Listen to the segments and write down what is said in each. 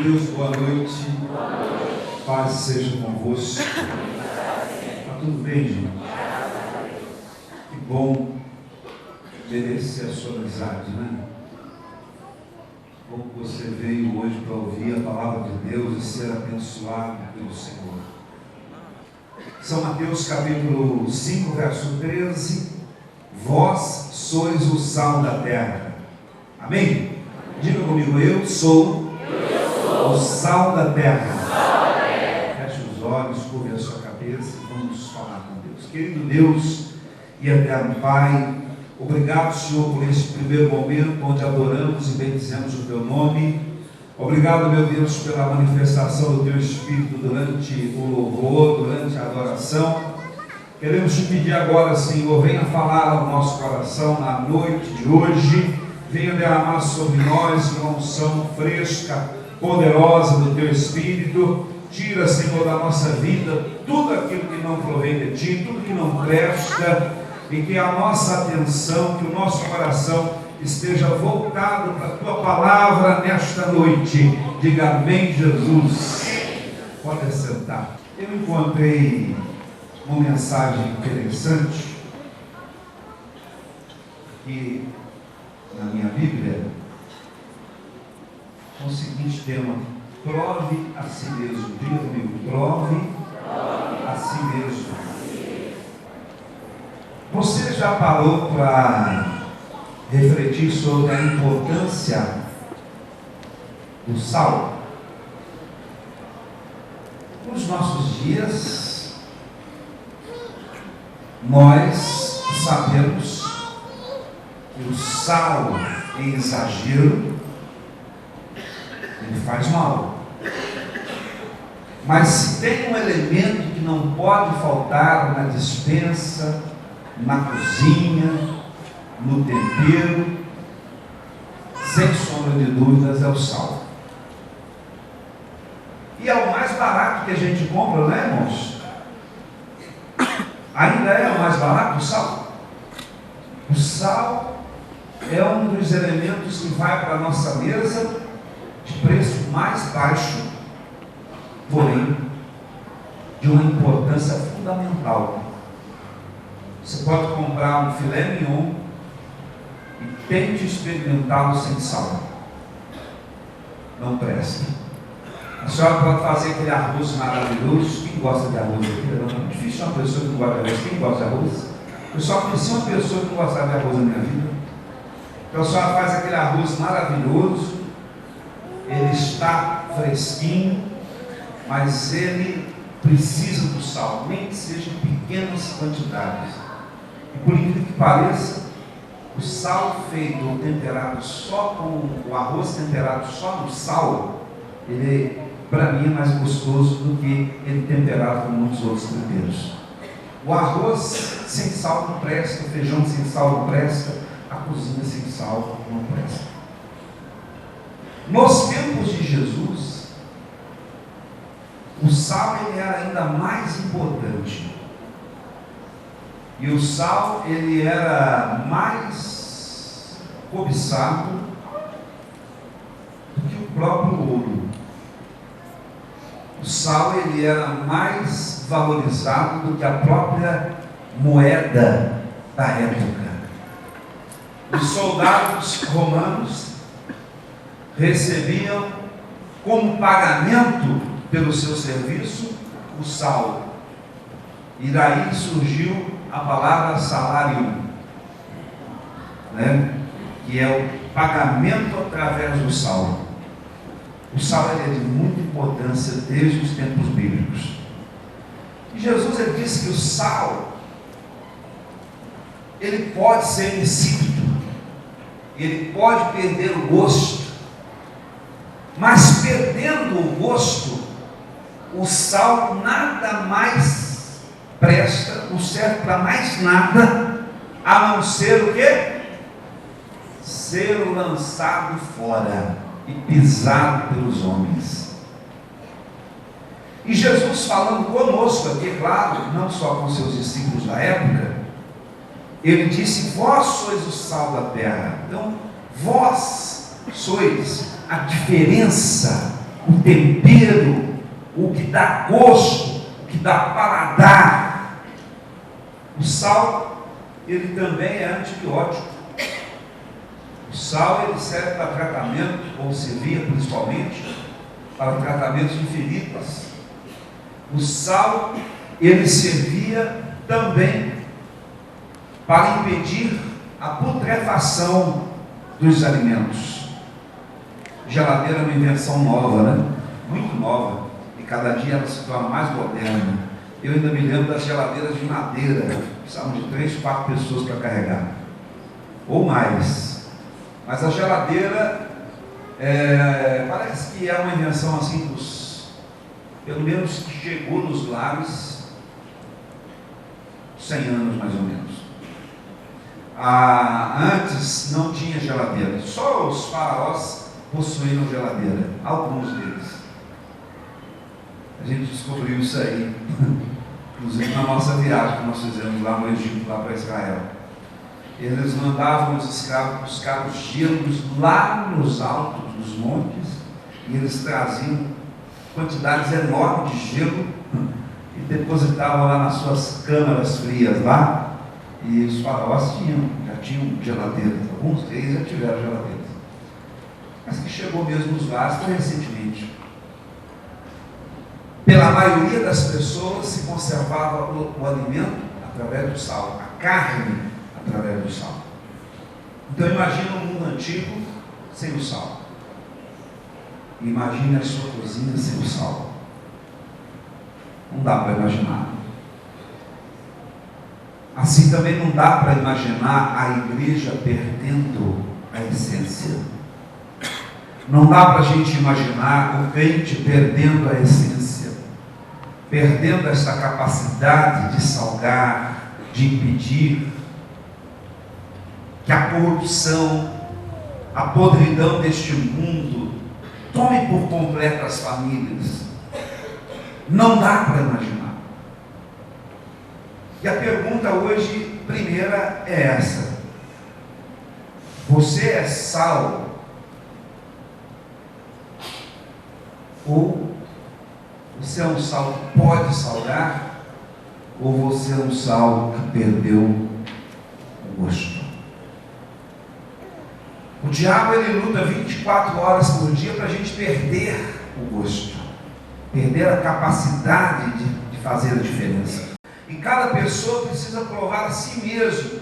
Deus, boa noite. Paz seja convosco. Está tudo bem, gente? Que bom merecer a sua amizade, né? Bom que você veio hoje para ouvir a palavra de Deus e ser abençoado pelo Senhor. São Mateus capítulo 5, verso 13. Vós sois o sal da terra. Amém? Diga comigo, eu sou o sal da terra. Feche os olhos, curve a sua cabeça e vamos falar com Deus. Querido Deus e eterno Pai, obrigado, Senhor, por esse primeiro momento onde adoramos e bendizemos o Teu nome. Obrigado, meu Deus, pela manifestação do Teu Espírito durante o louvor, durante a adoração. Queremos te pedir agora, Senhor, venha falar ao nosso coração na noite de hoje. Venha derramar sobre nós uma unção fresca, poderosa do Teu Espírito. Tira, Senhor, da nossa vida tudo aquilo que não provém de Ti, tudo que não presta, e que a nossa atenção, que o nosso coração esteja voltado para a Tua palavra nesta noite. Diga amém, Jesus. Pode sentar. Eu encontrei uma mensagem interessante que na minha Bíblia, com o seguinte tema: prove a si mesmo. Diga comigo, prove a si mesmo. Você já parou para refletir sobre a importância do sal? Nos nossos dias, nós sabemos que o sal em exagero ele faz mal. Mas se tem um elemento que não pode faltar na despensa, na cozinha, no tempero, sem sombra de dúvidas, é o sal. E é o mais barato que a gente compra, não é, irmãos? Ainda é o mais barato o sal? O sal é um dos elementos que vai para a nossa mesa de preço mais baixo, porém de uma importância fundamental. Você pode comprar um filé mignon e tente experimentá-lo sem sal. Não presta. A senhora pode fazer aquele arroz maravilhoso. Quem gosta de arroz aqui? É difícil uma pessoa que não gosta de arroz. Quem gosta de arroz? Eu só conheci uma pessoa que não gostava de arroz na minha vida. Então a senhora faz aquele arroz maravilhoso, ele está fresquinho, mas ele precisa do sal, nem que seja em pequenas quantidades. E por incrível que pareça, o sal feito ou temperado só com o arroz temperado só no sal, ele para mim é mais gostoso do que ele temperado com muitos outros temperos. O arroz sem sal não presta, o feijão sem sal não presta, a cozinha sem sal não presta. Nos tempos de Jesus, o sal ele era ainda mais importante. E o sal ele era mais cobiçado do que o próprio ouro. O sal ele era mais valorizado do que a própria moeda da época. Os soldados romanos recebiam como pagamento pelo seu serviço o sal. E daí surgiu a palavra salário, né? Que é o pagamento através do sal. O sal é de muita importância desde os tempos bíblicos. E Jesus ele disse que o sal ele pode ser insípido, ele pode perder o gosto, mas perdendo o gosto, o sal nada mais presta, não serve para mais nada, a não ser o quê? Ser lançado fora e pisado pelos homens. E Jesus falando conosco aqui, claro, não só com seus discípulos da época, ele disse: vós sois o sal da terra. Então, vós sois a diferença o tempero, o que dá gosto, o que dá paladar. O sal, ele também é antibiótico. O sal, ele serve para tratamento, ou servia principalmente para tratamento de feridas. O sal, ele servia também para impedir a putrefação dos alimentos. Geladeira é uma invenção nova, né? Muito nova, e cada dia ela se torna mais moderna. Eu ainda me lembro das geladeiras de madeira, precisavam de 3, 4 pessoas para carregar, ou mais. Mas a geladeira, parece que é uma invenção assim, pelo menos que chegou nos lares, 100 anos mais ou menos. Antes não tinha geladeira, só os faraós possuíam geladeira, alguns deles. A gente descobriu isso aí, inclusive na nossa viagem que nós fizemos lá no Egito, lá para Israel. Eles mandavam os escravos buscar os gelos lá nos altos dos montes, e eles traziam quantidades enormes de gelo e depositavam lá nas suas câmaras frias lá. E os faraós já tinham geladeiras, alguns deles já tiveram geladeiras. Mas que chegou mesmo nos lares foi recentemente. Pela maioria das pessoas se conservava o alimento através do sal, a carne através do sal. Então imagina um mundo antigo sem o sal. Imagine a sua cozinha sem o sal. Não dá para imaginar. Assim também não dá para imaginar a igreja perdendo a essência. Não dá para a gente imaginar o crente perdendo a essência, perdendo essa capacidade de salgar, de impedir que a corrupção, a podridão deste mundo tome por completo as famílias. Não dá para imaginar. E a pergunta hoje, primeira, é essa: você é sal? Ou você é um sal que pode salgar? Ou você é um sal que perdeu o gosto? O diabo, ele luta 24 horas por dia para a gente perder o gosto, perder a capacidade de fazer a diferença. E cada pessoa precisa provar a si mesmo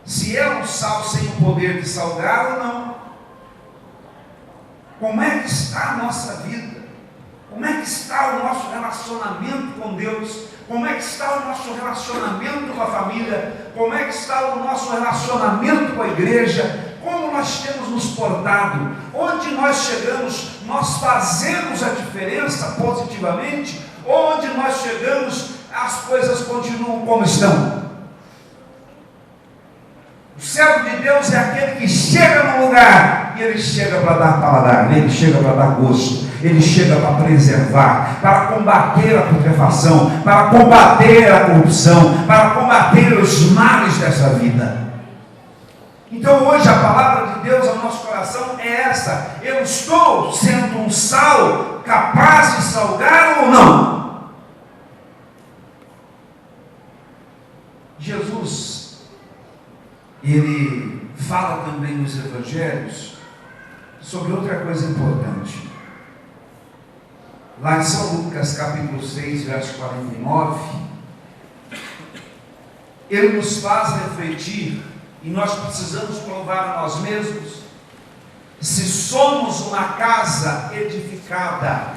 se é um sal sem o poder de salgar ou não. Como é que está a nossa vida? Como é que está o nosso relacionamento com Deus? Como é que está o nosso relacionamento com a família? Como é que está o nosso relacionamento com a igreja? Como nós temos nos portado? Onde nós chegamos, nós fazemos a diferença positivamente? Onde nós chegamos, as coisas continuam como estão? O servo de Deus é aquele que chega no lugar, e ele chega para dar paladar, ele chega para dar gosto, ele chega para preservar, para combater a putrefação, para combater a corrupção, para combater os males dessa vida. Então hoje a palavra de Deus ao nosso coração é essa: eu estou sendo um sal capaz de salgar ou não? Jesus, ele fala também nos evangelhos sobre outra coisa importante. Lá em São Lucas capítulo 6, verso 49, ele nos faz refletir, e nós precisamos provar a nós mesmos, se somos uma casa edificada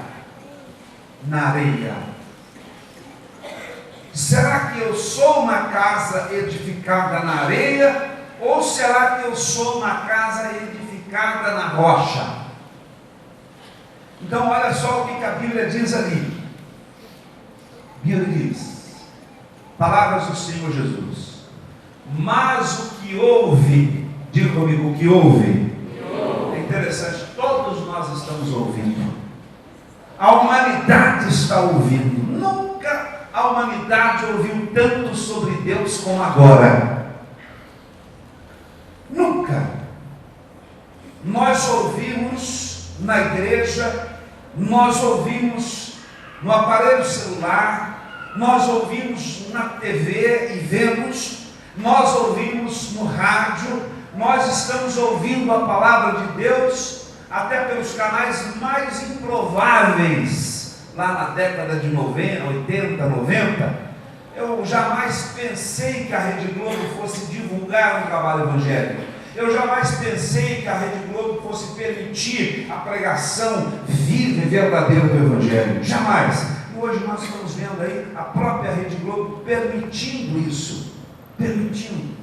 na areia. Será que eu sou uma casa edificada na areia, ou será que eu sou uma casa edificada na rocha? Então olha só o que a Bíblia diz ali. A Bíblia diz, palavras do Senhor Jesus: mas o que ouve, diga comigo, o que ouve. É interessante, todos nós estamos ouvindo. A humanidade está ouvindo. Nunca a humanidade ouviu tanto sobre Deus como agora. Nunca. Nós ouvimos na igreja, nós ouvimos no aparelho celular, nós ouvimos na TV e vemos, nós ouvimos no rádio, nós estamos ouvindo a palavra de Deus até pelos canais mais improváveis, lá na década de 90, 80, 90. Eu jamais pensei que a Rede Globo fosse divulgar um trabalho evangélico. Eu jamais pensei que a Rede Globo fosse permitir a pregação viva e verdadeira do Evangelho. Jamais. E hoje nós estamos vendo aí a própria Rede Globo permitindo isso. Permitindo.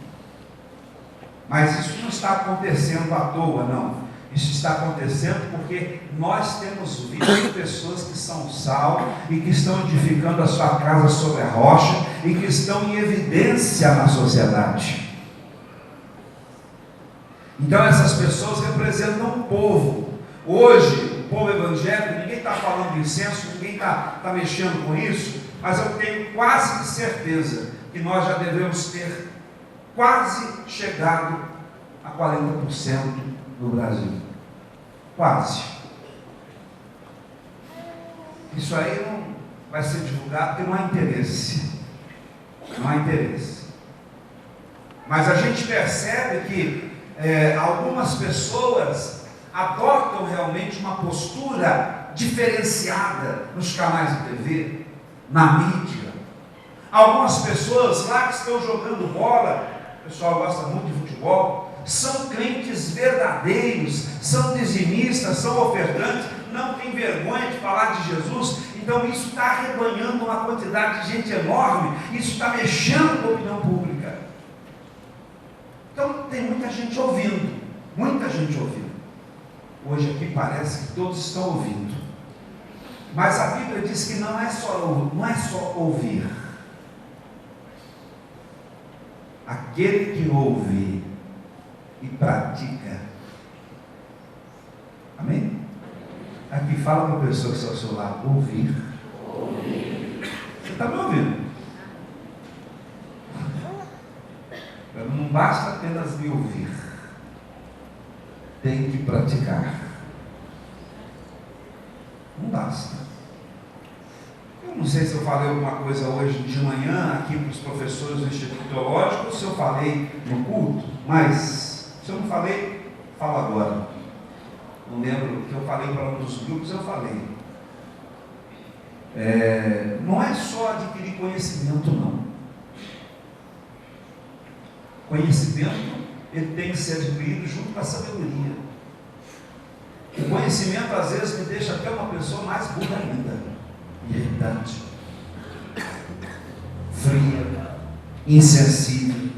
Mas isso não está acontecendo à toa, não. Isso está acontecendo porque nós temos visto pessoas que são sal e que estão edificando a sua casa sobre a rocha e que estão em evidência na sociedade. Então essas pessoas representam um povo. Hoje, o povo evangélico, ninguém está falando de incenso, ninguém está mexendo com isso, mas eu tenho quase certeza que nós já devemos ter quase chegado a 40% no Brasil. Quase. Isso aí não vai ser divulgado porque não há interesse. Não há interesse. Mas a gente percebe que algumas pessoas adotam realmente uma postura diferenciada nos canais de TV, na mídia. Algumas pessoas lá que estão jogando bola, o pessoal gosta muito de futebol, são crentes verdadeiros, são dizimistas, são ofertantes, não tem vergonha de falar de Jesus. Então isso está arrebanhando uma quantidade de gente enorme, isso está mexendo com a opinião pública. Então tem muita gente ouvindo, muita gente ouvindo. Hoje aqui parece que todos estão ouvindo, mas a Bíblia diz que não é só ouvir. Aquele que ouve e pratica. Amém? Aqui fala para a pessoa que está ao seu lado, ouvir. Você está me ouvindo? Não basta apenas me ouvir, tem que praticar. Não basta. Eu não sei se eu falei alguma coisa hoje de manhã aqui para os professores do Instituto Teológico, ou se eu falei no culto, mas se eu não falei, falo agora. Não lembro que eu falei para um dos grupos, eu falei. Não é só adquirir conhecimento, não. Conhecimento, ele tem que ser adquirido junto com a sabedoria. O conhecimento, às vezes, me deixa até uma pessoa mais burra ainda. Irritante, fria, insensível,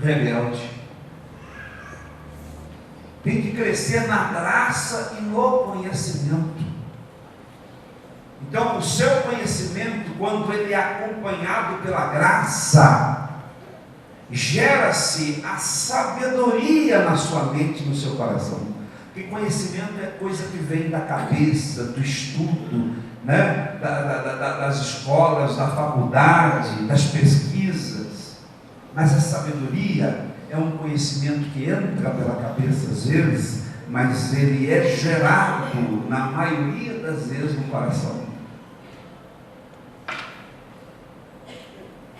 rebelde. Tem que crescer na graça e no conhecimento. Então, o seu conhecimento, quando ele é acompanhado pela graça, gera-se a sabedoria na sua mente e no seu coração. Porque conhecimento é coisa que vem da cabeça, do estudo, né? Das escolas, da faculdade, das pesquisas. Mas a sabedoria é um conhecimento que entra pela cabeça às vezes, mas ele é gerado, na maioria das vezes, no coração.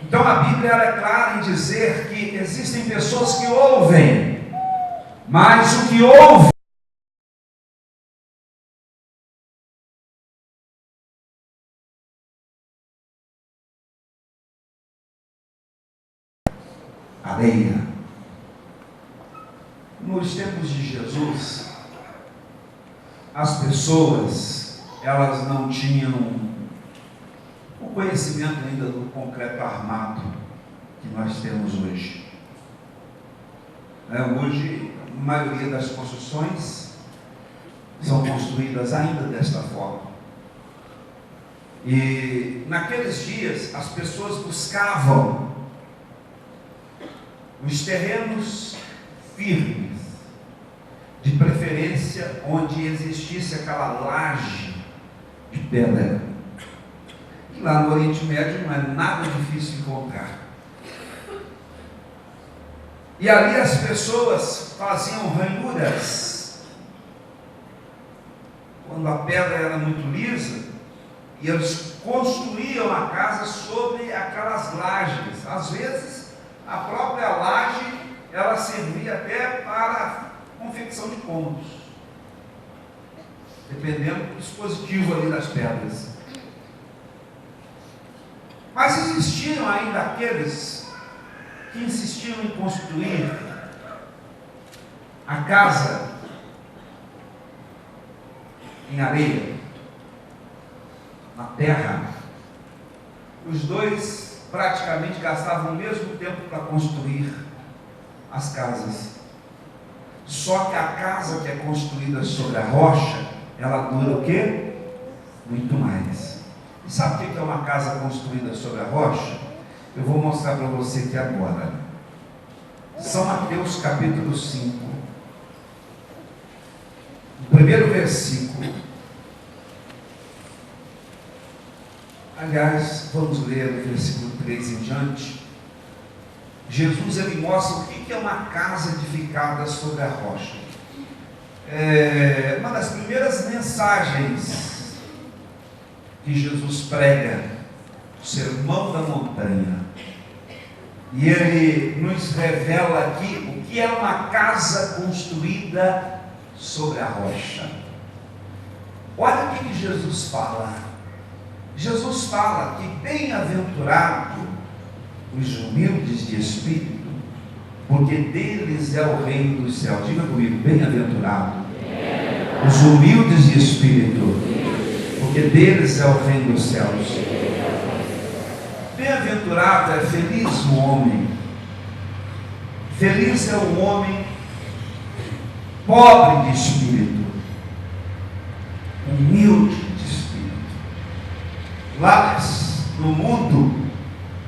Então a Bíblia ela é clara em dizer que existem pessoas que ouvem, mas o que ouve areia. Nos tempos de Jesus, as pessoas elas não tinham o conhecimento ainda do concreto armado que nós temos hoje. Hoje, a maioria das construções são construídas ainda desta forma. E naqueles dias, as pessoas buscavam os terrenos firmes, de preferência onde existisse aquela laje de pedra. Lá no Oriente Médio não é nada difícil encontrar. E ali as pessoas faziam ranhuras quando a pedra era muito lisa, e eles construíam a casa sobre aquelas lajes. Às vezes, a própria laje, ela servia até para a confecção de cômodos, dependendo do dispositivo ali das pedras. Mas existiam ainda aqueles que insistiam em construir a casa em areia, na terra. Os dois praticamente gastavam o mesmo tempo para construir as casas. Só que a casa que é construída sobre a rocha, ela dura o quê? Muito mais. E sabe o que é uma casa construída sobre a rocha? Eu vou mostrar para você aqui agora. São Mateus capítulo 5. O primeiro versículo. Aliás, vamos ler do versículo 3 em diante. Jesus, ele mostra o que é uma casa edificada sobre a rocha. Uma das primeiras mensagens que Jesus prega, o Sermão da Montanha, e ele nos revela aqui o que é uma casa construída sobre a rocha. Olha o que Jesus fala. Jesus fala que bem-aventurado os humildes de espírito, porque deles é o reino dos céus. Diga comigo, bem-aventurado os humildes de espírito, porque deles é o reino dos céus. Bem-aventurado é feliz o homem. Feliz é o homem pobre de espírito, humilde de espírito. Lá no mundo,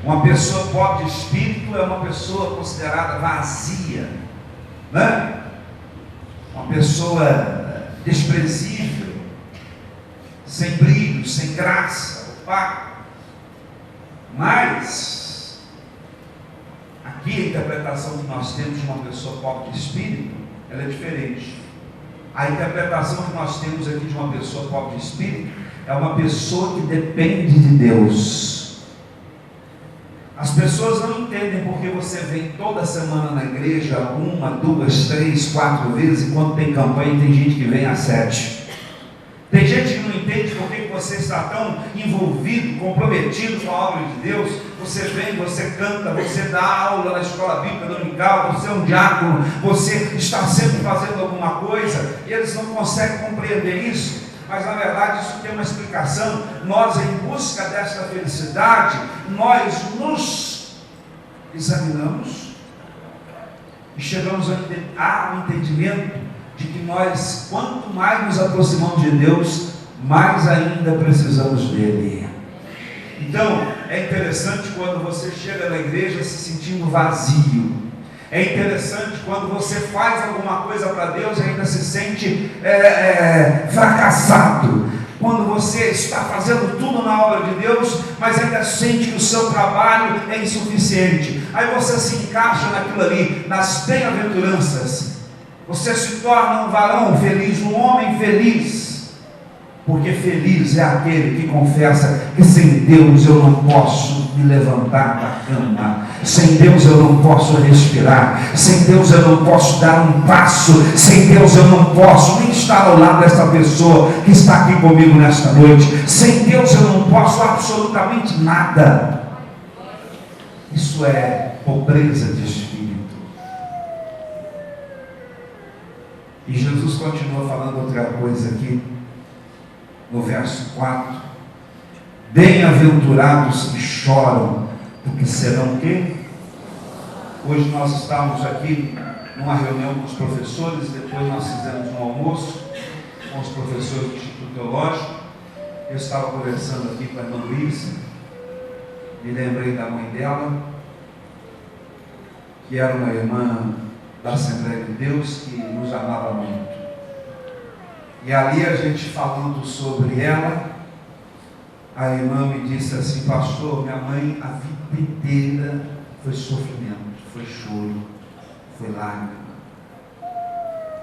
uma pessoa pobre de espírito é uma pessoa considerada vazia, né? Uma pessoa desprezível, sem brilho, sem graça, opaca. Mas aqui a interpretação que nós temos de uma pessoa pobre de espírito, ela é diferente. A interpretação que nós temos aqui de uma pessoa pobre de espírito é uma pessoa que depende de Deus. As pessoas não entendem porque você vem toda semana na igreja, 1, 2, 3, 4 vezes, e quando tem campanha tem gente que vem às 7. Tem gente que não entende por que você está tão envolvido, comprometido com a obra de Deus. Você vem, você canta, você dá aula na escola bíblica dominical, você é um diácono, você está sempre fazendo alguma coisa, e eles não conseguem compreender isso. Mas na verdade isso tem uma explicação. Nós, em busca desta felicidade, nós nos examinamos e chegamos ao entendimento de que nós, quanto mais nos aproximamos de Deus, mais ainda precisamos dele. Então é interessante quando você chega na igreja se sentindo vazio. É interessante quando você faz alguma coisa para Deus e ainda se sente fracassado. Quando você está fazendo tudo na obra de Deus, mas ainda sente que o seu trabalho é insuficiente. Aí você se encaixa naquilo ali, nas bem-aventuranças. Você se torna um varão feliz, um homem feliz. Porque feliz é aquele que confessa que sem Deus eu não posso me levantar da cama, sem Deus eu não posso respirar, sem Deus eu não posso dar um passo, sem Deus eu não posso nem estar ao lado dessa pessoa que está aqui comigo nesta noite, sem Deus eu não posso absolutamente nada. Isso é pobreza de espírito. E Jesus continua falando outra coisa aqui no verso 4: bem-aventurados que choram, porque serão o quê? Hoje nós estávamos aqui numa reunião com os professores, depois nós fizemos um almoço com os professores do Instituto Teológico. Eu estava conversando aqui com a irmã Luísa, me lembrei da mãe dela, que era uma irmã da Assembleia de Deus, que nos amava muito. E ali a gente falando sobre ela, a irmã me disse assim: pastor, minha mãe a vida inteira foi sofrimento, foi choro, foi lágrima.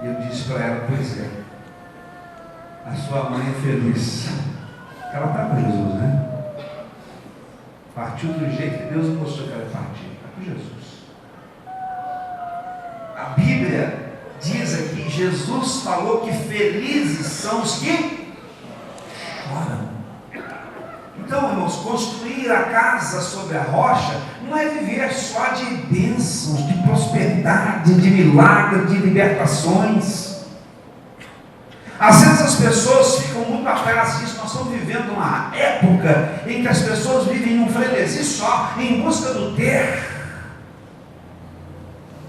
E eu disse para ela: pois é, a sua mãe é feliz. Ela está com Jesus, né? Partiu do jeito que Deus mostrou que ela ia partir. Está com Jesus. A Bíblia diz aqui, Jesus falou que felizes são os que choram. Então, irmãos, construir a casa sobre a rocha não é viver só de bênçãos, de prosperidade, de milagre, de libertações. Às vezes as pessoas ficam muito atrás disso. Nós estamos vivendo uma época em que as pessoas vivem num frenesi só, em busca do ter.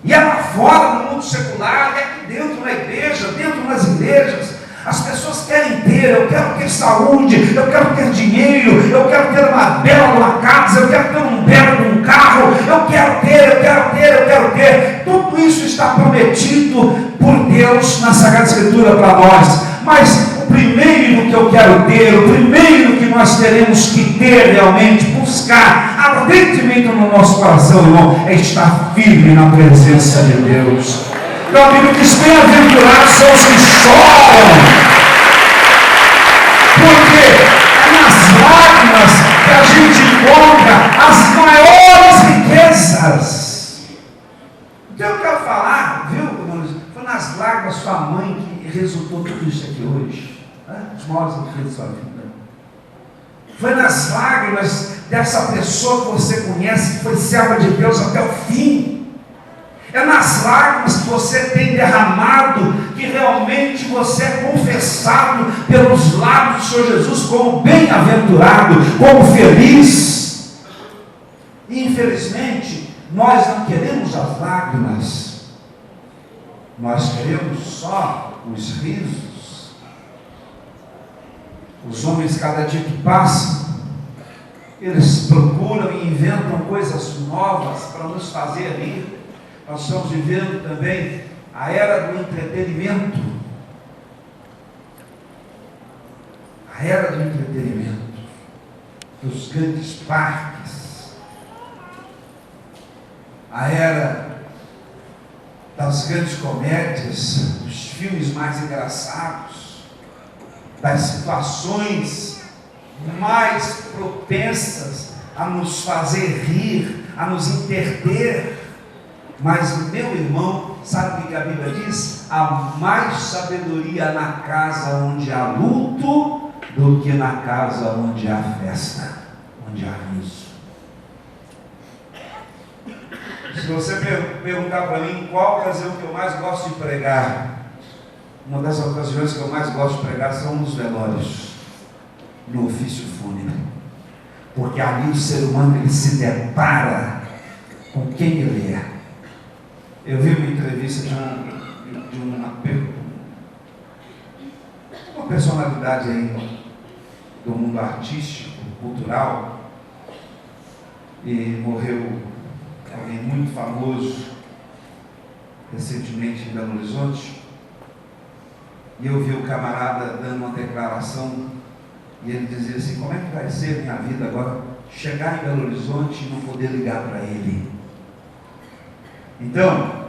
E é lá fora, no mundo secular, é aqui dentro na igreja, dentro nas igrejas, as pessoas querem ter. Eu quero ter saúde, eu quero ter dinheiro, eu quero ter uma bela casa, eu quero ter um belo carro, eu quero ter. Tudo isso está prometido por Deus na Sagrada Escritura para nós. Mas o primeiro que eu quero ter, o primeiro que nós teremos que ter realmente, buscar ardentemente no nosso coração, irmão, é estar firme na presença de Deus. Meu amigo, diz: bem-aventurados são os que choram, porque é nas lágrimas que a gente encontra as maiores riquezas. Então eu quero falar, viu, irmãos? Foi nas lágrimas da sua mãe que resultou tudo isso aqui hoje, né? Os maiores riquezas da sua vida. Foi nas lágrimas dessa pessoa que você conhece, que foi serva de Deus até o fim. É nas lágrimas que você tem derramado, que realmente você é confessado pelos lábios do Senhor Jesus como bem-aventurado, como feliz. E infelizmente, nós não queremos as lágrimas, nós queremos só os risos. Os homens, cada dia que passa, eles procuram e inventam coisas novas para nos fazer rir. Nós estamos vivendo também a era do entretenimento. A era do entretenimento, dos grandes parques, a era das grandes comédias, dos filmes mais engraçados, das situações mais propensas a nos fazer rir, a nos entreter. Mas, meu irmão, sabe o que a Bíblia diz? Há mais sabedoria na casa onde há luto do que na casa onde há festa, onde há riso. Se você perguntar para mim qual ocasião que eu mais gosto de pregar, uma das ocasiões que eu mais gosto de pregar são nos velórios, no ofício fúnebre, porque ali o ser humano ele se depara com quem ele é. Eu vi uma entrevista de uma personalidade aí do mundo artístico, cultural, e morreu alguém muito famoso recentemente em Belo Horizonte, e eu vi o camarada dando uma declaração, e ele dizia assim: como é que vai ser minha vida agora, chegar em Belo Horizonte e não poder ligar para ele? Então,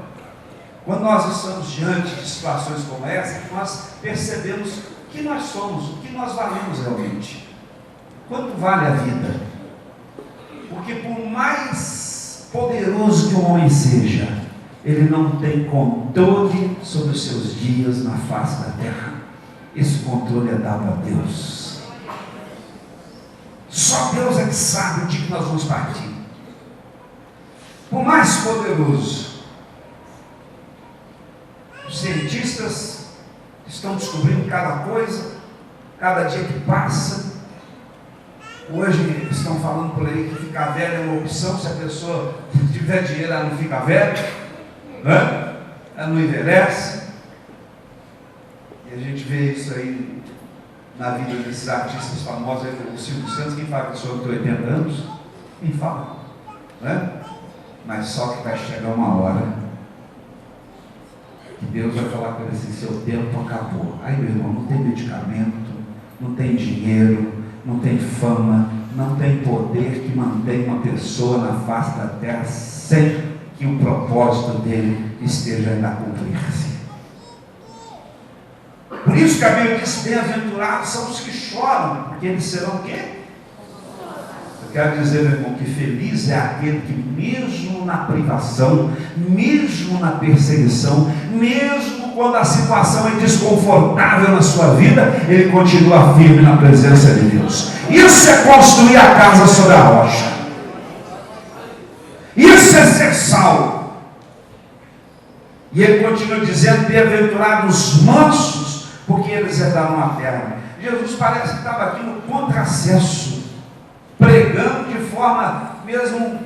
quando nós estamos diante de situações como essa, nós percebemos que nós somos, o que nós valemos realmente. Quanto vale a vida? Porque por mais poderoso que um homem seja, ele não tem controle sobre os seus dias na face da terra. Esse controle é dado a Deus. Só Deus é que sabe o dia que nós vamos partir. Por mais poderoso, os cientistas estão descobrindo cada coisa, cada dia que passa. Hoje estão falando por aí que ficar velho é uma opção. Se a pessoa tiver dinheiro, ela não fica velha, né? Ela não envelhece. E a gente vê isso aí na vida desses artistas famosos, o Silvio Santos. Quem fala que sou eu, 80 anos? Quem fala, né? Mas só que vai chegar uma hora que Deus vai falar para ele assim: seu tempo acabou. Aí, meu irmão, não tem medicamento, não tem dinheiro, não tem fama, não tem poder que mantém uma pessoa na face da terra sem que o propósito dele esteja ainda a cumprir-se. Por isso que a Bíblia diz: bem-aventurados são os que choram, porque eles serão o quê? Eu quero dizer, meu irmão, que feliz é aquele que mesmo na privação, mesmo na perseguição, mesmo quando a situação é desconfortável na sua vida, ele continua firme na presença de Deus. Isso é construir a casa sobre a rocha. Isso é ser salvo. E ele continua dizendo: bem-aventurados os mansos, porque eles herdarão a terra. Jesus parece que estava aqui no contrassenso, pregando de forma mesmo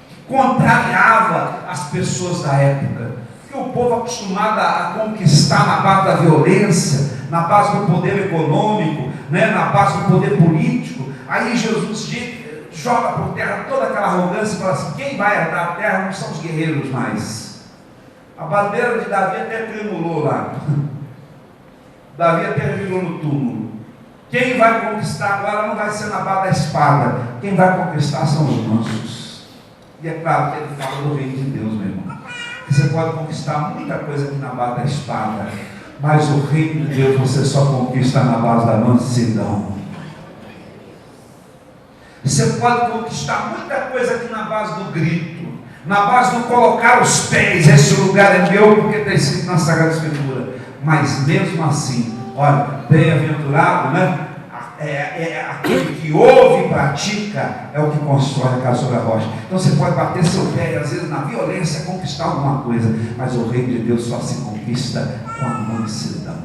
que contrariava as pessoas da época, porque o povo acostumado a conquistar na base da violência, na base do poder econômico, na base do poder político. Aí Jesus joga por terra toda aquela arrogância e fala assim: quem vai herdar a terra não são os guerreiros mais. A bandeira de Davi até tremulou lá. Davi até virou no túmulo. Quem vai conquistar agora não vai ser na base da espada. Quem vai conquistar são os mansos. E é claro que ele fala do reino de Deus, meu irmão. Você pode conquistar muita coisa aqui na base da espada, mas o reino de Deus você só conquista na base da mansidão. Você pode conquistar muita coisa aqui na base do grito, na base do colocar os pés: esse lugar é meu, porque está escrito na Sagrada Escritura. Mas mesmo assim, olha, bem-aventurado, aquele que ouve e pratica é o que constrói a casa sobre a rocha. Então você pode bater seu pé, às vezes na violência, conquistar alguma coisa, mas o reino de Deus só se conquista com a mansidão,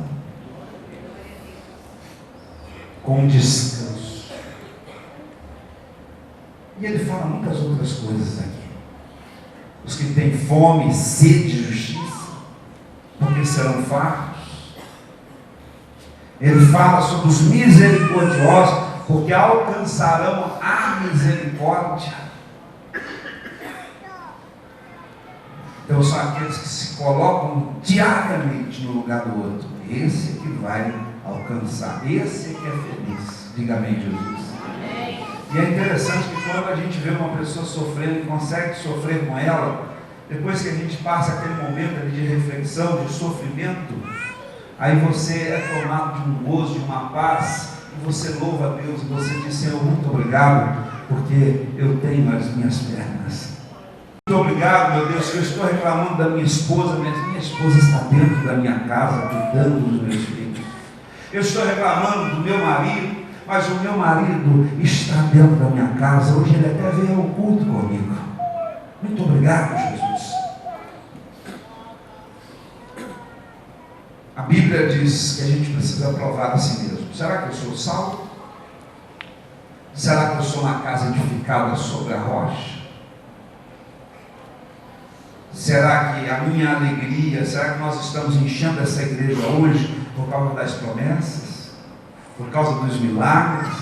com descanso. E ele fala muitas outras coisas aqui. Os que têm fome e sede de justiça, porque serão fartos. Ele fala sobre os misericordiosos, porque alcançarão a misericórdia. Então são aqueles que se colocam diariamente no lugar do outro. Esse é que vai alcançar, esse é que é feliz. Diga amém, Jesus. E é interessante que quando a gente vê uma pessoa sofrendo e consegue sofrer com ela, depois que a gente passa aquele momento ali de reflexão, de sofrimento, aí você é tomado de um gozo, de uma paz, e você louva a Deus, e você diz: Senhor, muito obrigado, porque eu tenho as minhas pernas. Muito obrigado, meu Deus, que eu estou reclamando da minha esposa, mas minha esposa está dentro da minha casa, cuidando dos meus filhos. Eu estou reclamando do meu marido, mas o meu marido está dentro da minha casa. Hoje ele até veio ao culto comigo. Muito obrigado, Jesus. A Bíblia diz que a gente precisa provar a si mesmo. Será que eu sou salvo? Será que eu sou uma casa edificada sobre a rocha? Será que a minha alegria, será que nós estamos enchendo essa igreja hoje por causa das promessas? Por causa dos milagres?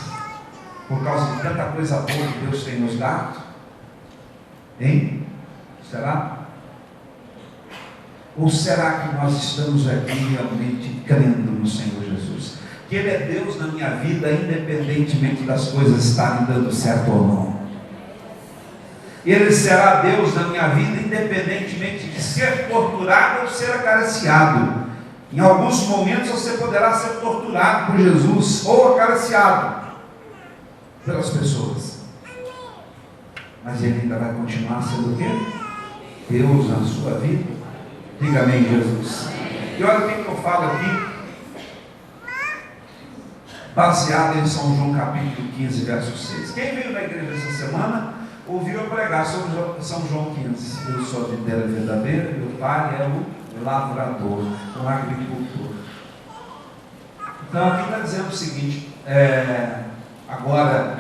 Por causa de tanta coisa boa que Deus tem nos dado? Hein? Será? Ou será que nós estamos aqui realmente crendo no Senhor Jesus? Que Ele é Deus na minha vida, independentemente das coisas estarem dando certo ou não. Ele será Deus na minha vida, independentemente de ser torturado ou ser acariciado. Em alguns momentos você poderá ser torturado por Jesus ou acariciado pelas pessoas, mas Ele ainda vai continuar sendo o quê? Deus na sua vida. Diga amém, Jesus. E olha o que eu falo aqui, baseado em São João capítulo 15, verso 6. Quem veio na igreja essa semana ouviu eu pregar sobre São João 15. Eu sou a videira verdadeira, meu pai é o lavrador, o agricultor. Então aqui está dizendo o seguinte, agora,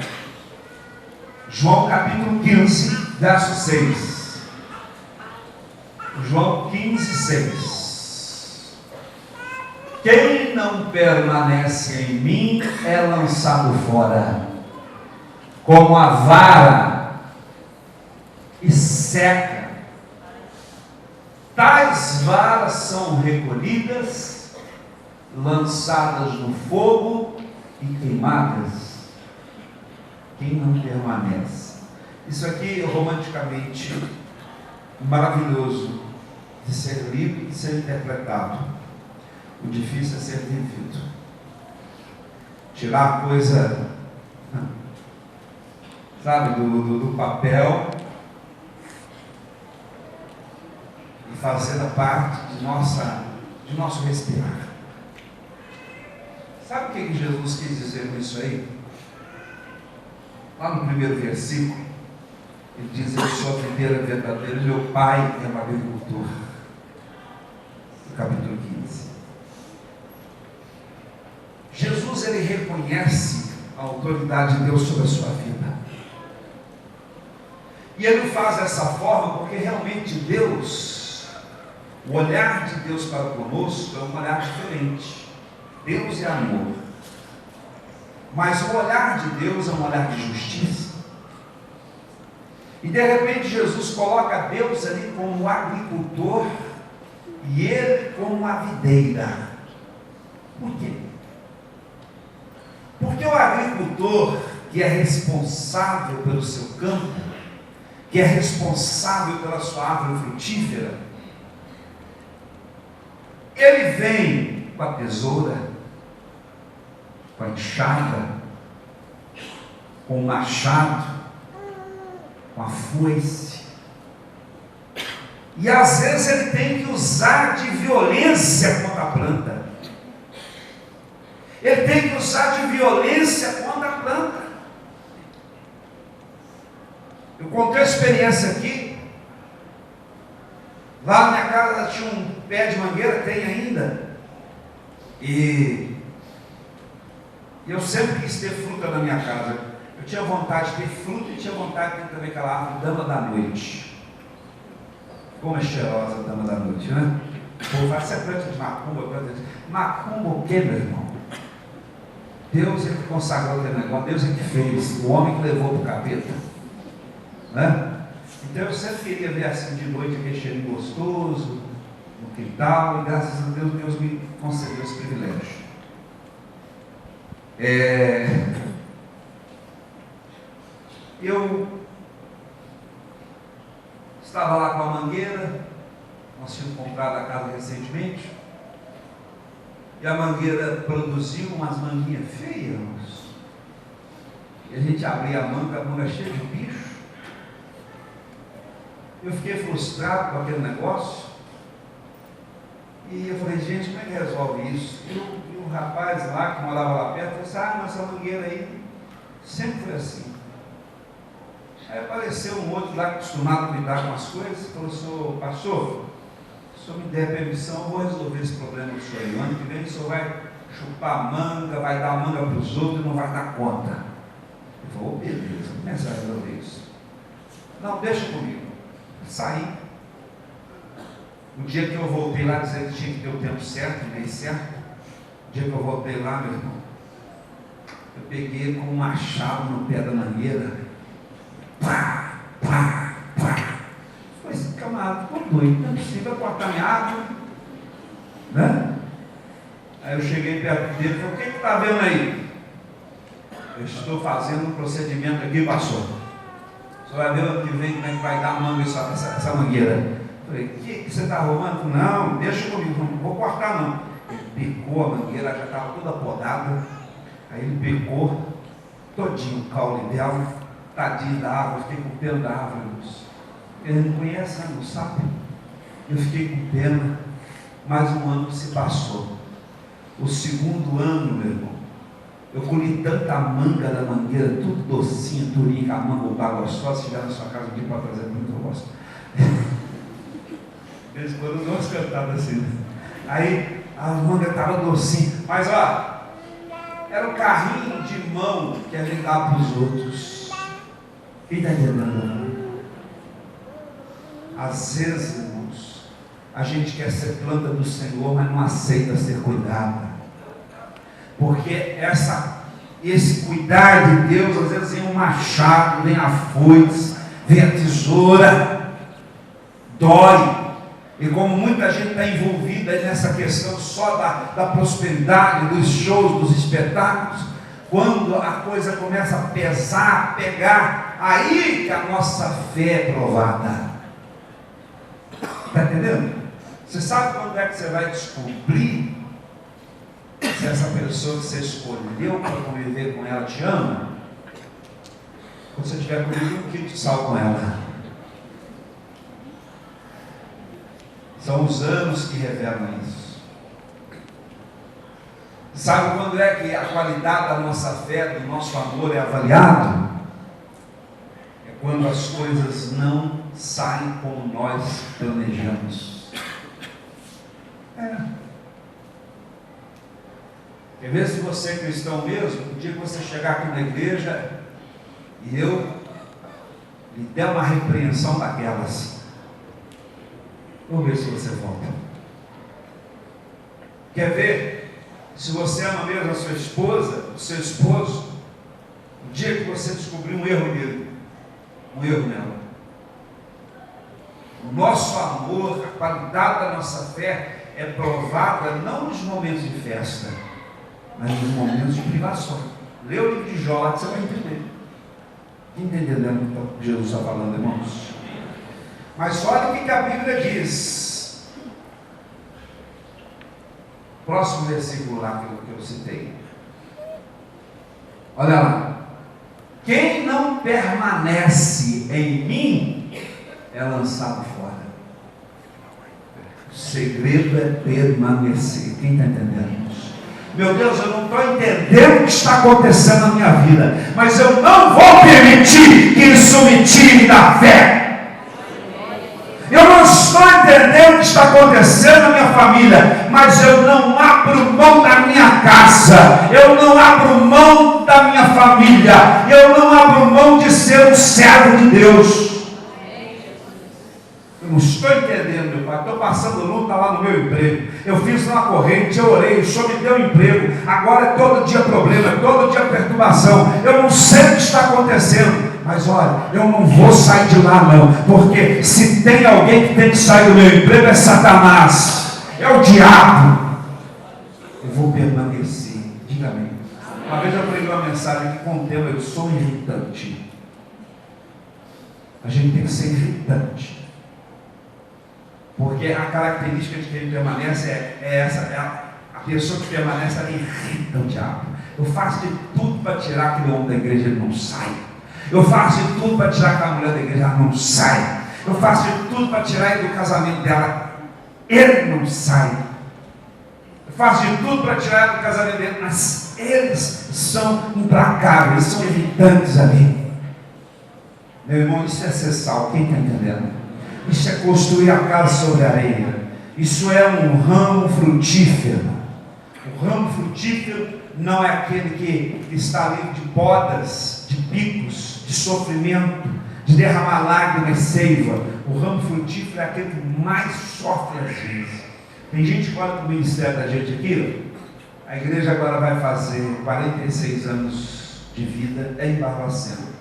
João capítulo 15, verso 6. João 15, 6. Quem não permanece em mim é lançado fora, como a vara, e seca. Tais varas são recolhidas, lançadas no fogo e queimadas. Quem não permanece. Isso aqui é romanticamente maravilhoso de ser lido e de ser interpretado. O difícil é ser vivido. Tirar a coisa, sabe, do papel e fazer da parte de nosso respirar. Sabe o que Jesus quis dizer com isso aí? Lá no primeiro versículo, ele diz: eu sou a videira verdadeira, meu pai é um agricultor. No capítulo 15. Jesus, ele reconhece a autoridade de Deus sobre a sua vida. E ele faz dessa forma porque realmente Deus, o olhar de Deus para conosco é um olhar diferente. Deus é amor. Mas o olhar de Deus é um olhar de justiça. E de repente Jesus coloca Deus ali como agricultor e ele como a videira. Por quê? Porque o agricultor que é responsável pelo seu campo, que é responsável pela sua árvore frutífera, ele vem com a tesoura, com a enxada, com o machado, com a foice, e às vezes ele tem que usar de violência contra a planta. Ele tem que usar de violência contra a planta. Eu contei a experiência aqui. Lá na minha casa tinha um pé de mangueira, tem ainda. E eu sempre quis ter fruta na minha casa. Eu tinha vontade de ter fruta e tinha vontade de ter também aquela árvore dama da noite. Como é cheirosa a dama da noite, né? O povo fala: você é planta de macumba, planta de... Macumba o quê, meu irmão? Deus é que consagrou aquele negócio, Deus é que fez, o homem que levou para o capeta, né? Então eu sempre queria ver assim de noite aquele cheirinho gostoso, no quintal, e graças a Deus, Deus me concedeu esse privilégio. Eu estava lá com a mangueira, nós tínhamos comprado a casa recentemente, e a mangueira produziu umas manguinhas feias, e a gente abria a manga cheia de bicho. Eu fiquei frustrado com aquele negócio, e eu falei: gente, como é que resolve isso? E o rapaz lá que morava lá perto falou assim: mas essa mangueira aí sempre foi assim. Aí apareceu um outro lá acostumado a cuidar com as coisas, e falou: pastor, se o senhor me der permissão, eu vou resolver esse problema do senhor aí. O ano que vem o senhor vai chupar manga, vai dar manga para os outros e não vai dar conta. Eu falei: beleza, vamos começar a resolver isso. Não, deixa comigo. Saí. O dia que eu voltei lá, dizendo que tinha que ter o tempo certo, e dei certo. O dia que eu voltei lá, meu irmão, eu peguei com um machado no pé da mangueira. Pá, pá, pá. Esse camarada ficou doido, não é possível cortar minha árvore, né? Aí eu cheguei perto dele e falei: o que está vendo aí? Eu estou fazendo um procedimento aqui, pastor. Você vai ver ano que vem como é que vai dar manga essa mangueira. Eu falei: o que você está arrumando? Não, deixa comigo, não vou cortar não. Ele picou a mangueira, já estava toda podada. Aí ele picou todinho o caule dela, tadinho da árvore, fiquei com pena da árvore. Ele não conhece, não sabe. Eu fiquei com pena. Mais um ano se passou. O segundo ano, meu irmão, eu colhi tanta manga da mangueira, tudo docinho, durinho, com a manga ou água gostosa. Se estiver na sua casa aqui, pode trazer muito, eu gosto. De vez em quando eu dou umas cantadas assim, né? Aí a manga estava docinha, mas ó, era um carrinho de mão que a gente dava para os outros. Quem está entendendo? Às vezes, irmãos, a gente quer ser planta do Senhor, mas não aceita ser cuidada. Porque esse cuidar de Deus, às vezes vem um machado, vem a foice, vem a tesoura, dói. E como muita gente está envolvida nessa questão só da prosperidade, dos shows, dos espetáculos, quando a coisa começa a pesar, pegar, aí que a nossa fé é provada. Está entendendo? Você sabe quando é que você vai descobrir se essa pessoa que você escolheu para conviver com ela te ama, quando você tiver comido 1 quilo de sal com ela. São os anos que revelam isso. Sabe quando é que a qualidade da nossa fé, do nosso amor é avaliado? É quando as coisas não saem como nós planejamos. Quer ver se você é cristão mesmo? O dia que você chegar aqui na igreja e eu lhe der uma repreensão daquelas, vamos ver se você volta. Quer ver se você ama mesmo a sua esposa, o seu esposo, o dia que você descobrir um erro nele, um erro nela? O nosso amor, a qualidade da nossa fé é provada não nos momentos de festa, mas nos momentos de privação. Lê o livro de Jó, você vai entender. Quem está entendendo o que Jesus está falando, irmãos? Mas olha o que a Bíblia diz. Próximo versículo lá que eu citei. Olha lá. Quem não permanece em mim é lançado fora. O segredo é permanecer. Quem está entendendo isso? Meu Deus, eu não estou entendendo o que está acontecendo na minha vida, mas eu não vou permitir que isso me tire da fé. Eu não estou entendendo o que está acontecendo na minha família, mas eu não abro mão da minha casa, eu não abro mão da minha família, eu não abro mão de ser um servo de Deus. Eu não estou entendendo, meu pai. Estou passando luta lá no meu emprego. Eu fiz uma corrente, eu orei, o Senhor me deu um emprego. Agora é todo dia problema, é todo dia perturbação. Eu não sei o que está acontecendo. Mas olha, eu não vou sair de lá não. Porque se tem alguém que tem que sair do meu emprego, é Satanás. É o diabo. Eu vou permanecer. Diga amém. Uma vez eu preguei uma mensagem que contém: eu sou irritante. A gente tem que ser irritante. Porque a característica de quem permanece é essa, a pessoa que permanece, ela irrita o diabo. Eu faço de tudo para tirar aquele homem da igreja, ele não sai. Eu faço de tudo para tirar aquela mulher da igreja, ela não sai. Eu faço de tudo para tirar ele do casamento dela, ele não sai. Eu faço de tudo para tirar ele do casamento dele, mas eles são implacáveis, são irritantes ali. Meu irmão, isso é ser sal, quem está entendendo? Isso é construir a casa sobre a areia. Isso é um ramo frutífero. O ramo frutífero não é aquele que está livre de podas, de picos, de sofrimento, de derramar lágrimas e seiva. O ramo frutífero é aquele que mais sofre às vezes. Tem gente que olha para o ministério da gente aqui. A igreja agora vai fazer 46 anos de vida em Barbacena.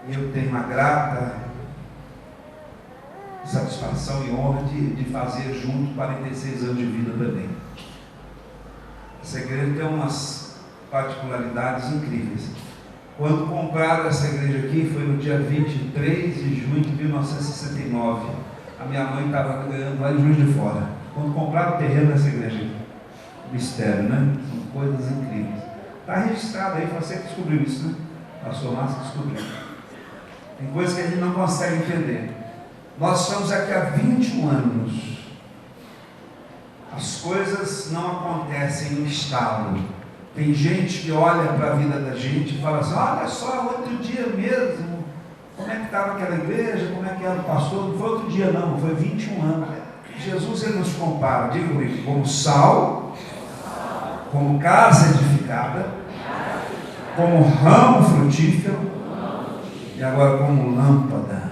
E eu tenho uma grata satisfação e honra de fazer junto 46 anos de vida também. Essa igreja tem umas particularidades incríveis. Quando compraram essa igreja aqui, foi no dia 23 de junho de 1969. A minha mãe estava ganhando lá em Juiz de Fora. Quando compraram o terreno dessa igreja aqui. Mistério, né? São coisas incríveis. Está registrado aí, você que descobriu isso, né? Pastor Márcio descobriu. Tem coisas que a gente não consegue entender. Nós estamos aqui há 21 anos. As coisas não acontecem no estalo. Tem gente que olha para a vida da gente e fala assim: olha só, outro dia mesmo, como é que estava aquela igreja, como é que era o pastor? Não foi outro dia não, foi 21 anos. Jesus, ele nos compara, diga comigo, como sal, como casa edificada, como ramo frutífero e agora como lâmpada.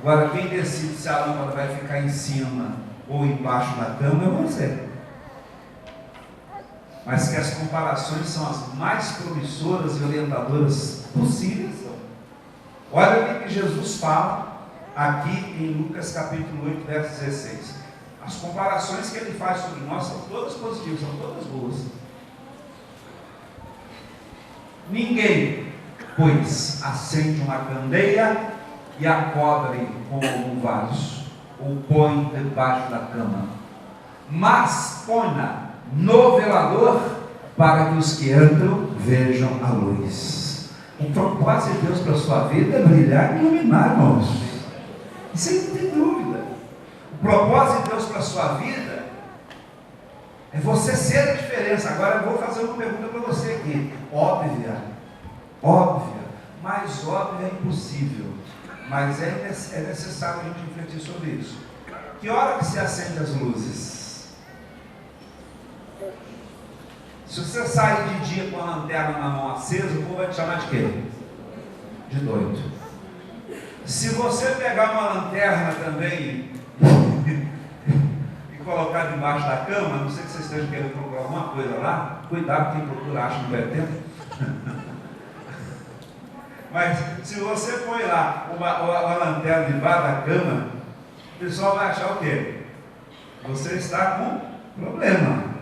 Agora, quem decide se a lâmpada vai ficar em cima ou embaixo da cama é você. Mas que as comparações são as mais promissoras e orientadoras possíveis. Olha o que Jesus fala aqui em Lucas capítulo 8, verso 16. As comparações que ele faz sobre nós são todas positivas, são todas boas. Ninguém, pois, acende uma candeia e a cobre com algum vaso, ou põe debaixo da cama, mas põe-na no velador, para que os que entram vejam a luz. O propósito de Deus para a sua vida é brilhar e iluminar, irmãos. Isso aí não tem dúvida. O propósito de Deus para a sua vida é você ser a diferença. Agora eu vou fazer uma pergunta para você aqui. Óbvia, mais óbvia é impossível, mas é necessário a gente refletir sobre isso. Que hora que se acende as luzes? Se você sair de dia com a lanterna na mão acesa, o povo vai te chamar de quê? De doido. Se você pegar uma lanterna também e colocar debaixo da cama, não sei que vocês estejam querendo procurar alguma coisa lá, cuidado, quem procura acha que não vai tempo. Mas se você põe lá uma lanterna debaixo da cama, o pessoal vai achar o quê? Você está com problema.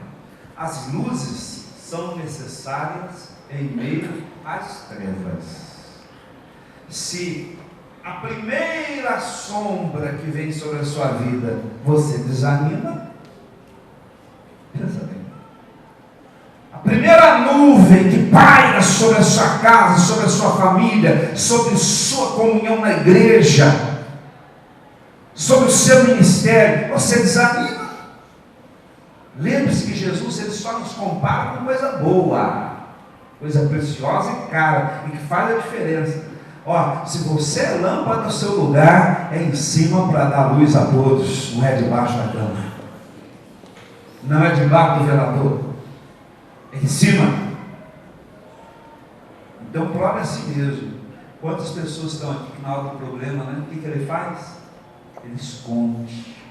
As luzes são necessárias em meio às trevas. Se a primeira sombra que vem sobre a sua vida, você desanima, pensa bem. A primeira nuvem que paira sobre a sua casa, sobre a sua família, sobre sua comunhão na igreja, sobre o seu ministério, você desanima. Lembre-se que Jesus, ele só nos compara com coisa boa, coisa preciosa e cara, e que faz a diferença. Ó, se você é lâmpada no seu lugar, é em cima para dar luz a todos, não é debaixo da cama, não é debaixo do velador, é em cima. Então prove a si mesmo. Quantas pessoas estão aqui que na hora do problema, né? O que ele faz? Ele esconde.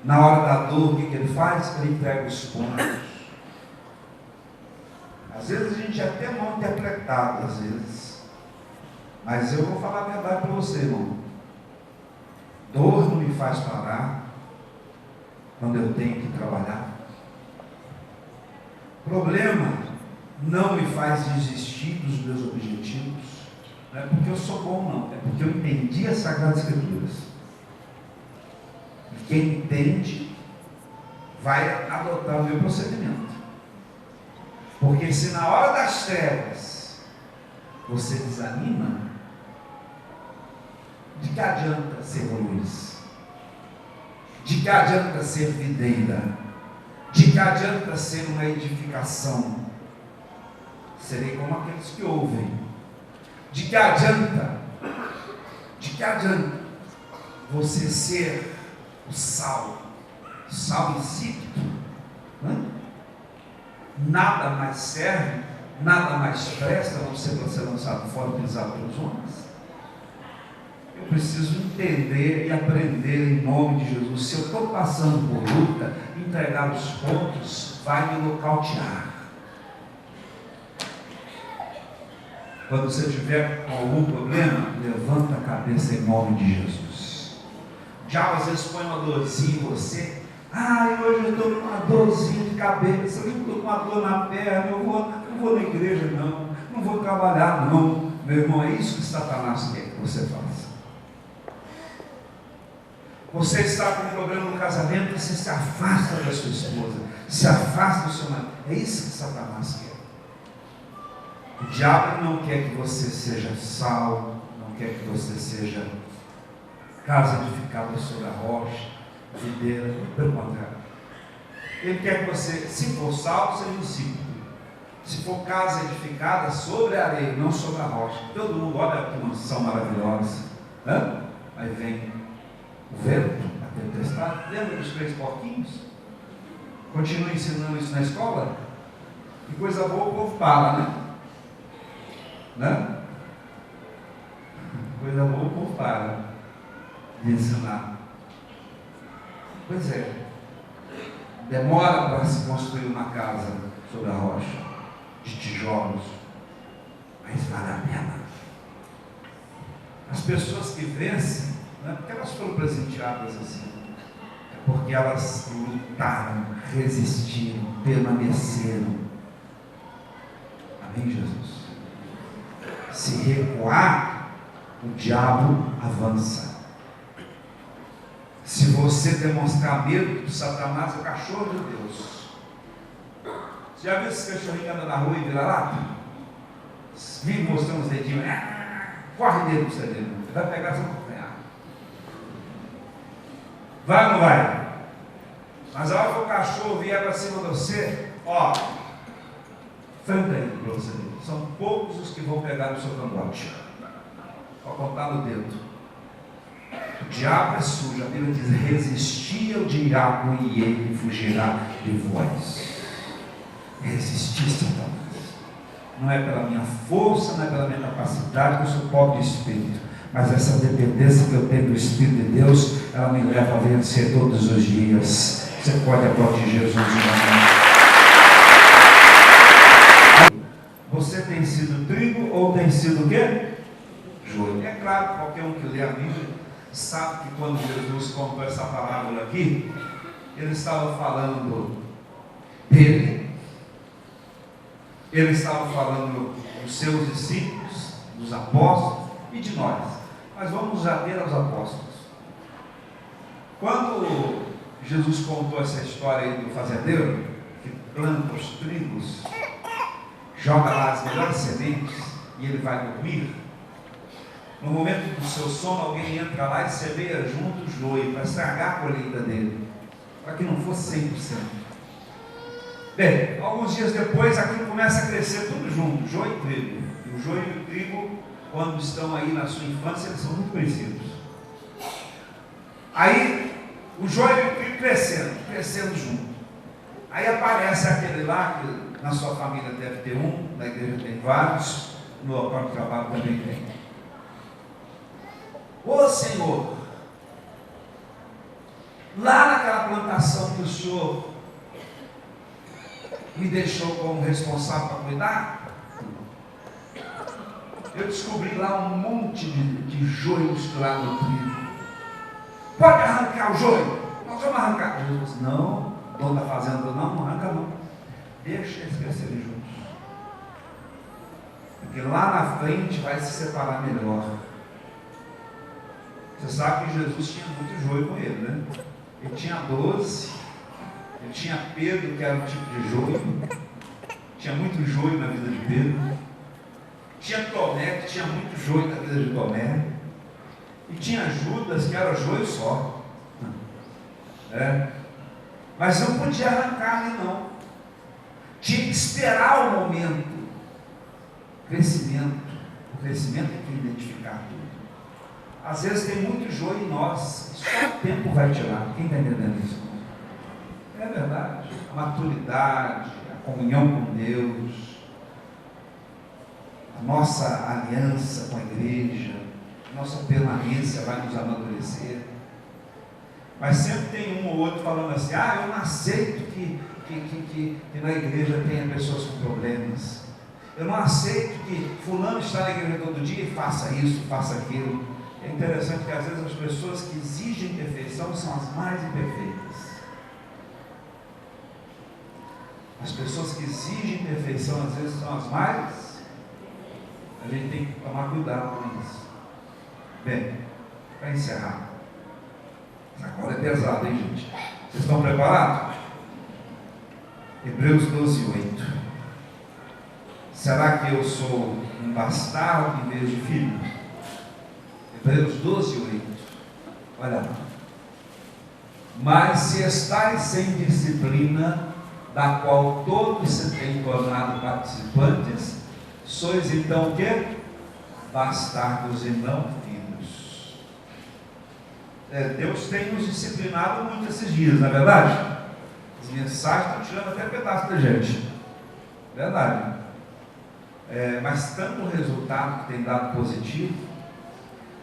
Na hora da dor, o que ele faz? Ele entrega os pontos. Às vezes a gente é até mal interpretado, às vezes. Mas eu vou falar a verdade para você, irmão. Dor não me faz parar quando eu tenho que trabalhar. Problema não me faz desistir dos meus objetivos. Não é porque eu sou bom, não. É porque eu entendi as Sagradas Escrituras. E quem entende vai adotar o meu procedimento. Porque se na hora das trevas você desanima, de que adianta ser luz? De que adianta ser videira? De que adianta ser uma edificação? Serei como aqueles que ouvem. De que adianta? De que adianta você ser o sal insípido? Nada mais serve, nada mais presta, a não ser para ser lançado fora e pisado pelos homens. Eu preciso entender e aprender em nome de Jesus. Se eu estou passando por luta, entregar os pontos vai me nocautear. Quando você tiver algum problema, levanta a cabeça em nome de Jesus. O diabo às vezes põe uma dorzinha em você. Hoje eu estou com uma dorzinha de cabeça, eu estou com uma dor na perna, eu não vou na igreja não vou trabalhar não. Meu irmão, é isso que Satanás quer que você faça. Você está com um problema no casamento, você se afasta da sua esposa, se afasta do seu marido. É isso que Satanás quer. O diabo não quer que você seja sal, não quer que você seja casa edificada sobre a rocha, videira, pelo contrário. Ele quer que você, se for sal, seja discípulo. Se for casa edificada sobre a areia, não sobre a rocha. Todo mundo olha que mansão maravilhosa. Aí vem o vento, a tempestade. Lembra dos 3 porquinhos? Continua ensinando isso na escola? Que coisa boa o povo fala, né? Coisa boa o povo para de ensinar. Pois é. Demora para se construir uma casa sobre a rocha, de tijolos, mas vale a pena. As pessoas que vencem, não é porque elas foram presenteadas assim, é porque elas lutaram, resistiram, permaneceram. Amém, Jesus? Se recuar, o diabo avança. Se você demonstrar medo, Satanás é o cachorro de Deus. Você já viu esse cachorrinho que anda na rua e vira lata? Vive mostrando os dedinhos. Corre dele para você ver. Você vai pegar, você vai acompanhar. Vai ou não vai? Mas a hora que o cachorro vier para cima de você, ó, franca aí para você ver. São poucos os que vão pegar no seu cangote. Vou contar no dedo. O diabo é sujo. A Bíblia diz: resistia ao diabo e ele fugirá de vós. Resistir, Satanás. Não é pela minha força, não é pela minha capacidade, que eu sou pobre de espírito, mas essa dependência que eu tenho do Espírito de Deus, ela me leva a vencer todos os dias. Você pode aplaudir Jesus de novo. Você tem sido trigo ou tem sido o quê? Joio. É claro, qualquer um que lê a Bíblia sabe que quando Jesus contou essa parábola aqui, ele estava falando dele, ele estava falando dos seus discípulos, dos apóstolos e de nós. Mas vamos nos ater aos apóstolos. Quando Jesus contou essa história aí do fazendeiro que planta os trigos, joga lá as melhores sementes e ele vai dormir, no momento do seu sono alguém entra lá e semeia junto o joio para estragar a colheita dele, para que não fosse 100%. Bem, alguns dias depois aquilo começa a crescer tudo junto, joio e trigo. E o joio e o trigo, quando estão aí na sua infância, eles são muito parecidos. Aí o joio e o trigo crescendo junto. Aí aparece aquele lá, que na sua família deve ter um, na igreja tem vários, no local de trabalho também tem. Ô Senhor, lá naquela plantação que o Senhor me deixou como responsável para cuidar, eu descobri lá um monte de joio misturado no trigo. Pode arrancar o joio? Nós vamos arrancar. Jesus disse: não, dono da fazenda, não arranca não. Deixa eles crescerem juntos. Porque lá na frente vai se separar melhor. Você sabe que Jesus tinha muito joio com ele, né? Ele tinha 12, ele tinha Pedro, que era um tipo de joio, tinha muito joio na vida de Pedro, tinha Tomé, que tinha muito joio na vida de Tomé, e tinha Judas, que era joio só. Mas não podia arrancar ali não, tinha que esperar o momento. O crescimento é que identificar tudo. Às vezes tem muito joio em nós, só o tempo vai tirar. Quem está entendendo isso? É verdade. A maturidade, a comunhão com Deus, a nossa aliança com a igreja, a nossa permanência vai nos amadurecer. Mas sempre tem um ou outro falando assim: eu não aceito que na igreja tenha pessoas com problemas. Eu não aceito que fulano está na igreja todo dia e faça isso, faça aquilo. É interessante que às vezes as pessoas que exigem perfeição são as mais imperfeitas. As pessoas que exigem perfeição às vezes são as mais. A gente tem que tomar cuidado com isso. Bem, para encerrar. Agora é pesado, hein, gente? Vocês estão preparados? Hebreus 12:8. Será que eu sou um bastardo em vez de filho? Hebreus 12:8. Olha lá. Mas se estáis sem disciplina, da qual todos se têm tornado participantes, sois então o quê? Bastardos e não filhos. Deus tem nos disciplinado muito esses dias, não é verdade? As mensagens estão tirando até pedaço da gente. Verdade. Mas tanto resultado que tem dado positivo.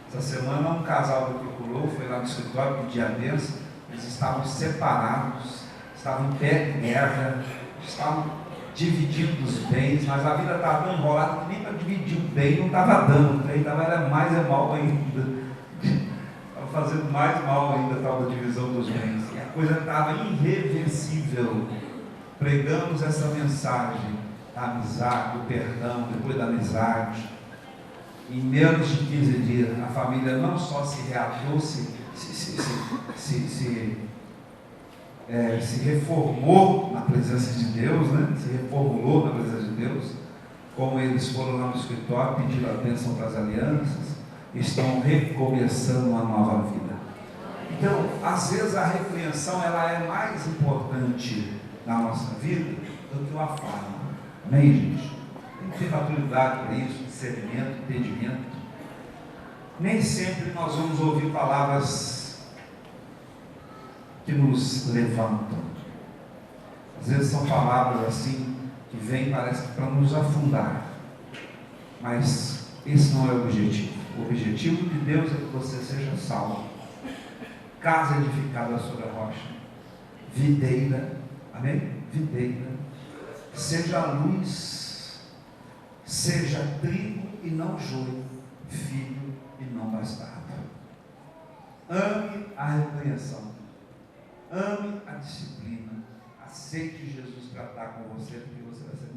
Essa semana um casal me procurou, foi lá no escritório pedir a bênção. Eles estavam separados, estavam em pé de guerra, estavam dividindo os bens, mas a vida estava tão enrolada que nem para dividir o bem não estava dando, era mais mal ainda, estava fazendo mais mal ainda a tal da divisão dos bens, e a coisa estava irreversível. Pregamos essa mensagem da amizade, do perdão, depois da amizade, em menos de 15 dias, a família não só se reatou, se reformou na presença de Deus, né? Se reformulou na presença de Deus, como eles foram lá no escritório, pediram a bênção para as alianças, estão recomeçando uma nova vida. Então, às vezes a repreensão ela é mais importante na nossa vida do que o afago. Amém, gente? Tem que ter maturidade para isso, discernimento, entendimento. Nem sempre nós vamos ouvir palavras que nos levantam. Às vezes são palavras assim que vêm, parece que para nos afundar. Mas esse não é o objetivo. O objetivo de Deus é que você seja salvo. Casa edificada sobre a rocha, videira, amém? Videira, seja luz, seja trigo e não joio, filho e não bastardo. Ame a repreensão, ame a disciplina, aceite Jesus tratar com você, porque você vai ser